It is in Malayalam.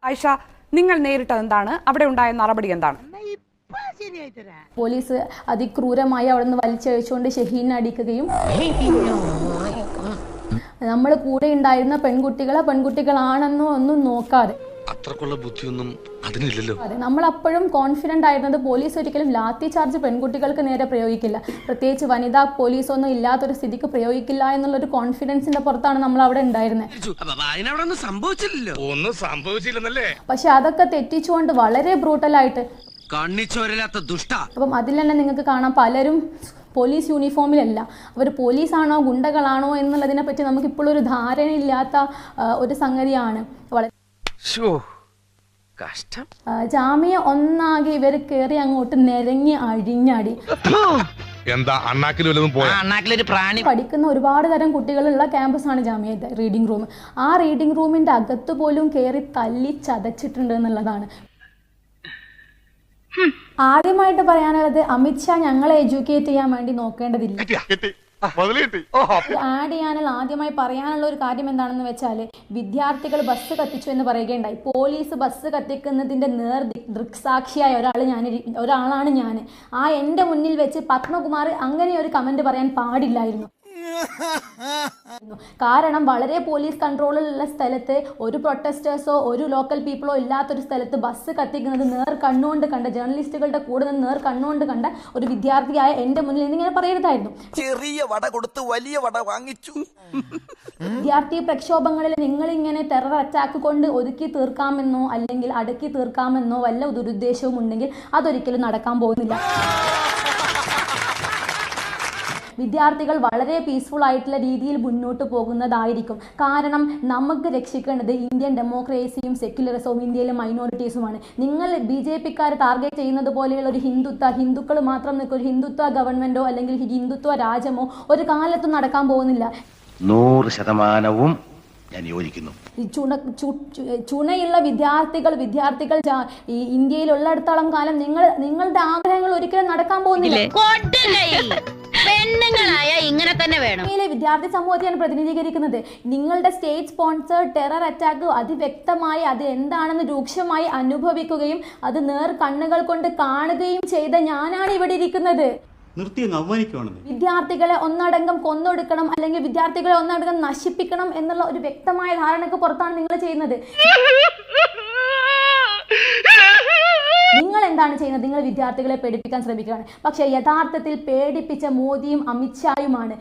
ആയിഷ, നിങ്ങൾ നേരിട്ടത് എന്താണ്? അവിടെ ഉണ്ടായ നടപടി എന്താണ്? പോലീസ് അതിക്രൂരമായി അവിടെ നിന്ന് വലിച്ചഴിച്ചുകൊണ്ട് ഷഹീനെ അടിക്കുകയും നമ്മൾ കൂടെ ഉണ്ടായിരുന്ന പെൺകുട്ടികളാണെന്നോ ഒന്നും നോക്കാതെ അത്രക്കുള്ള ബുദ്ധിയൊന്നും അതിനില്ലല്ലോ. അതെ, നമ്മൾ അപ്പോഴും കോൺഫിഡന്റ് ആയിരുന്നത് പോലീസ് ഒരിക്കലും ലാത്തി ചാർജ് പെൺകുട്ടികൾക്ക് നേരെ പ്രയോഗിക്കില്ല, പ്രത്യേകിച്ച് വനിതാ പോലീസ് ഒന്നും ഇല്ലാത്തൊരു സ്ഥിതിക്ക് പ്രയോഗിക്കില്ല എന്നുള്ളൊരു കോൺഫിഡൻസിന്റെ പുറത്താണ് നമ്മൾ അവിടെ ഉണ്ടായിരുന്നത്. പക്ഷെ അതൊക്കെ തെറ്റിച്ചുകൊണ്ട് വളരെ ബ്രൂട്ടലായിട്ട് അപ്പം അതിൽ തന്നെ നിങ്ങൾക്ക് കാണാം, പലരും പോലീസ് യൂണിഫോമിലല്ല, അവർ പോലീസാണോ ഗുണ്ടകളാണോ എന്നുള്ളതിനെ പറ്റി നമുക്ക് ഇപ്പോഴൊരു ധാരണയില്ലാത്ത ഒരു സംഗതിയാണ്. വളരെ ജാമ്യ ഒന്നാകെ ഇവർ കയറി അങ്ങോട്ട് നിരങ്ങി അഴിഞ്ഞാടി. പഠിക്കുന്ന ഒരുപാട് തരം കുട്ടികളുള്ള ക്യാമ്പസാണ് ജാമ്യ റീഡിംഗ് റൂം. ആ റീഡിംഗ് റൂമിന്റെ അകത്ത് പോലും കയറി തല്ലി ചതച്ചിട്ടുണ്ട് എന്നുള്ളതാണ്. ആദ്യമായിട്ട് പറയാനുള്ളത്, അമിത്ഷാ ഞങ്ങളെ എഡ്യൂക്കേറ്റ് ചെയ്യാൻ വേണ്ടി നോക്കേണ്ടതില്ല. ആഡ് ചെയ്യാനുള്ള ആദ്യമായി പറയാനുള്ള ഒരു കാര്യം എന്താണെന്ന് വെച്ചാൽ, വിദ്യാർത്ഥികൾ ബസ് കത്തിച്ചു എന്ന് പറയുകയുണ്ടായി. പോലീസ് ബസ് കത്തിക്കുന്നതിന്റെ ദൃക്സാക്ഷിയായ ഒരാളാണ് ഞാൻ. ആ എൻ്റെ മുന്നിൽ വെച്ച് പത്മകുമാർ അങ്ങനെ ഒരു കമന്റ് പറയാൻ പാടില്ലായിരുന്നു. കാരണം വളരെ പോലീസ് കൺട്രോളിലുള്ള സ്ഥലത്ത് ഒരു പ്രൊട്ടസ്റ്റേഴ്സോ ഒരു ലോക്കൽ പീപ്പിളോ ഇല്ലാത്തൊരു സ്ഥലത്ത് ബസ് കത്തിക്കുന്നത് നേർ കണ്ണുകൊണ്ട് കണ്ട, ജേർണലിസ്റ്റുകളുടെ കൂടെ നിന്ന് നേർ കണ്ണുകൊണ്ട് കണ്ട ഒരു വിദ്യാർത്ഥിയായ എന്റെ മുന്നിൽ എന്നിങ്ങനെ പറയരുതായിരുന്നു. ചെറിയ വട കൊടുത്ത് വലിയ വട വാങ്ങിച്ചു. വിദ്യാർത്ഥി പ്രക്ഷോഭങ്ങളിൽ നിങ്ങളിങ്ങനെ ടെറർ അറ്റാക്ക് കൊണ്ട് ഒതുക്കി തീർക്കാമെന്നോ അല്ലെങ്കിൽ അടക്കി തീർക്കാമെന്നോ വല്ല ദുരുദ്ദേശവും ഉണ്ടെങ്കിൽ അതൊരിക്കലും നടക്കാൻ പോകുന്നില്ല. വിദ്യാർത്ഥികൾ വളരെ പീസ്ഫുൾ ആയിട്ടുള്ള രീതിയിൽ മുന്നോട്ട് പോകുന്നതായിരിക്കും. കാരണം നമുക്ക് രക്ഷിക്കേണ്ടത് ഇന്ത്യൻ ഡെമോക്രസിയും സെക്യുലറിസവും ഇന്ത്യയിലെ മൈനോറിറ്റീസുമാണ്. നിങ്ങൾ BJP-ക്കാരെ ടാർഗറ്റ് ചെയ്യുന്നത് പോലെയുള്ള ഒരു ഹിന്ദുക്കൾ മാത്രം നിൽക്കുന്ന ഒരു ഹിന്ദുത്വ ഗവൺമെന്റോ അല്ലെങ്കിൽ ഹിന്ദുത്വ രാജ്യമോ ഒരു കാലത്തും നടക്കാൻ പോകുന്നില്ല. 100% ഞാൻ യോജിക്കുന്നു. ചുണയുള്ള വിദ്യാർത്ഥികൾ ഇന്ത്യയിലുള്ളിടത്തോളം കാലം നിങ്ങളുടെ ആഗ്രഹങ്ങൾ ഒരിക്കലും നടക്കാൻ പോകുന്നില്ല. ഇങ്ങനെ തന്നെ വേണം. വിദ്യാർത്ഥി സമൂഹത്തെയാണ് പ്രതിനിധീകരിക്കുന്നത്. നിങ്ങളുടെ സ്റ്റേറ്റ് സ്പോൺസേഡ് ടെറർ അറ്റാക്ക് അതിവ്യക്തമായി അത് എന്താണെന്ന് രൂക്ഷമായി അനുഭവിക്കുകയും അത് നേർ കണ്ണുകൾ കൊണ്ട് കാണുകയും ചെയ്ത ഞാനാണ് ഇവിടെ ഇരിക്കുന്നത്. വിദ്യാർത്ഥികളെ ഒന്നടങ്കം കൊന്നൊടുക്കണം അല്ലെങ്കിൽ വിദ്യാർത്ഥികളെ ഒന്നടങ്കം നശിപ്പിക്കണം എന്നുള്ള ഒരു വ്യക്തമായ ധാരണക്ക് പുറത്താണ് നിങ്ങൾ ചെയ്യുന്നത്. നിങ്ങൾ എന്താണ് ചെയ്യുന്നത്? നിങ്ങൾ വിദ്യാർത്ഥികളെ പേടിപ്പിക്കാൻ ശ്രമിക്കുകയാണ്. പക്ഷെ യഥാർത്ഥത്തിൽ പേടിപ്പിച്ച മോദിയും അമിത്ഷായുമാണ്.